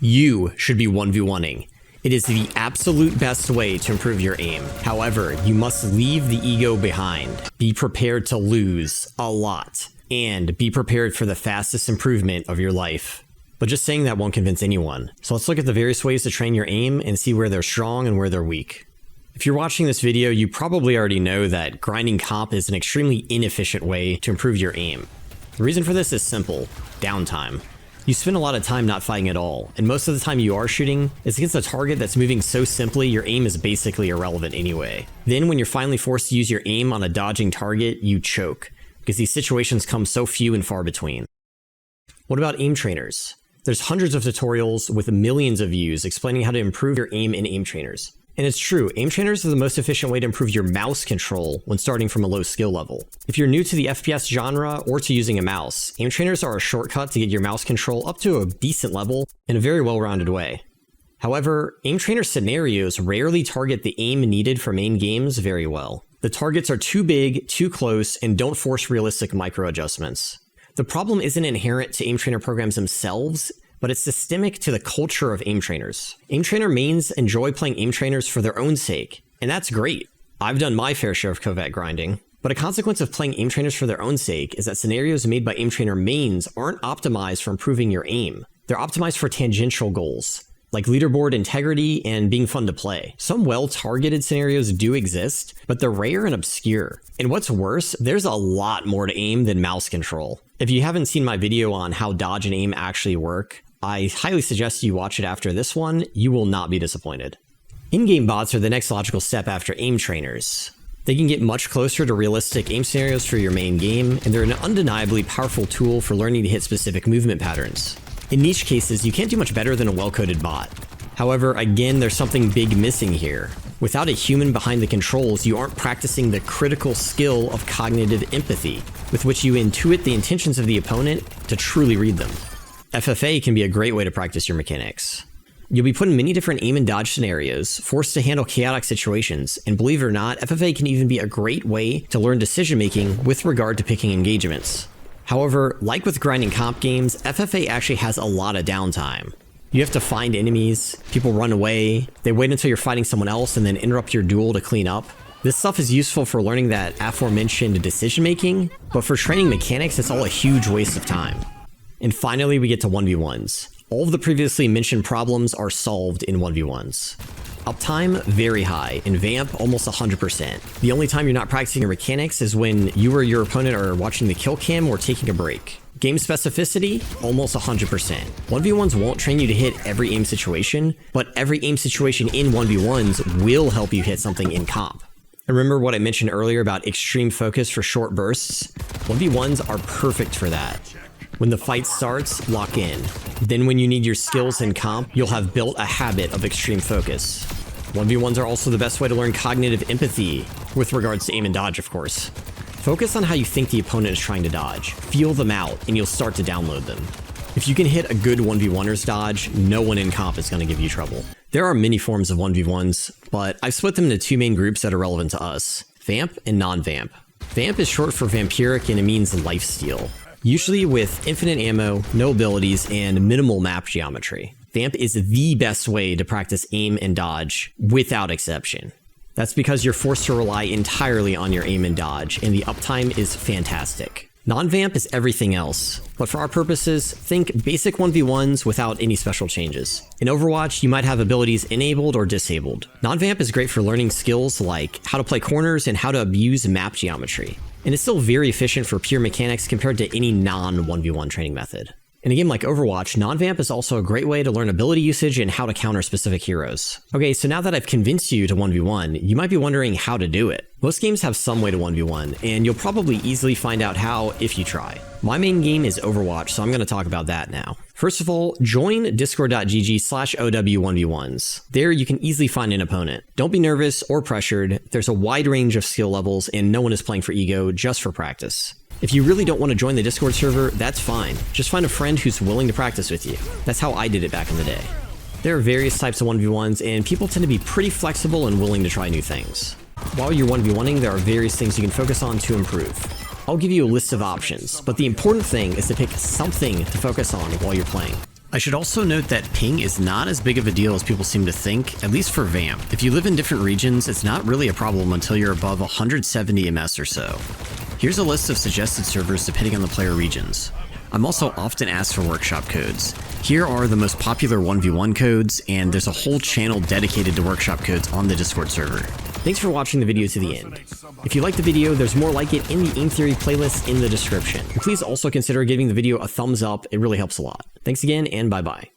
You should be 1v1ing. It is the absolute best way to improve your aim. However, you must leave the ego behind. Be prepared to lose a lot, and be prepared for the fastest improvement of your life. But just saying that won't convince anyone. So let's look at the various ways to train your aim and see where they're strong and where they're weak. If you're watching this video, you probably already know that grinding comp is an extremely inefficient way to improve your aim. The reason for this is simple: downtime. You spend a lot of time not fighting at all, and most of the time you are shooting, it's against a target that's moving so simply your aim is basically irrelevant anyway. Then when you're finally forced to use your aim on a dodging target, you choke, because these situations come so few and far between. What about aim trainers? There's hundreds of tutorials with millions of views explaining how to improve your aim in aim trainers. And it's true, aim trainers are the most efficient way to improve your mouse control when starting from a low skill level. If you're new to the FPS genre or to using a mouse, aim trainers are a shortcut to get your mouse control up to a decent level in a very well-rounded way. However, aim trainer scenarios rarely target the aim needed for main games very well. The targets are too big, too close, and don't force realistic micro adjustments. The problem isn't inherent to aim trainer programs themselves, but it's systemic to the culture of aim trainers. Aim trainer mains enjoy playing aim trainers for their own sake, and that's great. I've done my fair share of covert grinding, but a consequence of playing aim trainers for their own sake is that scenarios made by aim trainer mains aren't optimized for improving your aim. They're optimized for tangential goals, like leaderboard integrity and being fun to play. Some well-targeted scenarios do exist, but they're rare and obscure. And what's worse, there's a lot more to aim than mouse control. If you haven't seen my video on how dodge and aim actually work, I highly suggest you watch it after this one. You will not be disappointed. In-game bots are the next logical step after aim trainers. They can get much closer to realistic aim scenarios for your main game, and they're an undeniably powerful tool for learning to hit specific movement patterns. In niche cases, you can't do much better than a well-coded bot. However, again, there's something big missing here. Without a human behind the controls, you aren't practicing the critical skill of cognitive empathy, with which you intuit the intentions of the opponent to truly read them. FFA can be a great way to practice your mechanics. You'll be put in many different aim and dodge scenarios, forced to handle chaotic situations, and believe it or not, FFA can even be a great way to learn decision making with regard to picking engagements. However, like with grinding comp games, FFA actually has a lot of downtime. You have to find enemies, people run away, they wait until you're fighting someone else and then interrupt your duel to clean up. This stuff is useful for learning that aforementioned decision making, but for training mechanics, it's all a huge waste of time. And finally, we get to 1v1s. All of the previously mentioned problems are solved in 1v1s. Uptime, very high. In Vamp, almost 100%. The only time you're not practicing your mechanics is when you or your opponent are watching the kill cam or taking a break. Game specificity, almost 100%. 1v1s won't train you to hit every aim situation, but every aim situation in 1v1s will help you hit something in comp. And remember what I mentioned earlier about extreme focus for short bursts? 1v1s are perfect for that. When the fight starts, lock in. Then when you need your skills in comp, you'll have built a habit of extreme focus. 1v1s are also the best way to learn cognitive empathy, with regards to aim and dodge, of course. Focus on how you think the opponent is trying to dodge. Feel them out, and you'll start to download them. If you can hit a good 1v1er's dodge, no one in comp is going to give you trouble. There are many forms of 1v1s, but I've split them into two main groups that are relevant to us: Vamp and non-Vamp. Vamp is short for Vampiric and it means lifesteal. Usually with infinite ammo, no abilities, and minimal map geometry. Vamp is the best way to practice aim and dodge, without exception. That's because you're forced to rely entirely on your aim and dodge, and the uptime is fantastic. Non-Vamp is everything else, but for our purposes, think basic 1v1s without any special changes. In Overwatch, you might have abilities enabled or disabled. Non-Vamp is great for learning skills like how to play corners and how to abuse map geometry. And it's still very efficient for pure mechanics compared to any non-1v1 training method. In a game like Overwatch, non-Vamp is also a great way to learn ability usage and how to counter specific heroes. Okay, so now that I've convinced you to 1v1, you might be wondering how to do it. Most games have some way to 1v1, and you'll probably easily find out how if you try. My main game is Overwatch, so I'm going to talk about that now. First of all, join discord.gg/OW1v1s. There you can easily find an opponent. Don't be nervous or pressured. There's a wide range of skill levels, and no one is playing for ego, just for practice. If you really don't want to join the Discord server, that's fine. Just find a friend who's willing to practice with you. That's how I did it back in the day. There are various types of 1v1s, and people tend to be pretty flexible and willing to try new things. While you're 1v1ing, there are various things you can focus on to improve. I'll give you a list of options, but the important thing is to pick something to focus on while you're playing. I should also note that ping is not as big of a deal as people seem to think, at least for VAMP. If you live in different regions, it's not really a problem until you're above 170 ms or so. Here's a list of suggested servers depending on the player regions. I'm also often asked for workshop codes. Here are the most popular 1v1 codes, and there's a whole channel dedicated to workshop codes on the Discord server. Thanks for watching the video to the end. If you liked the video, there's more like it in the Aim Theory playlist in the description. And please also consider giving the video a thumbs up, it really helps a lot. Thanks again, and bye-bye.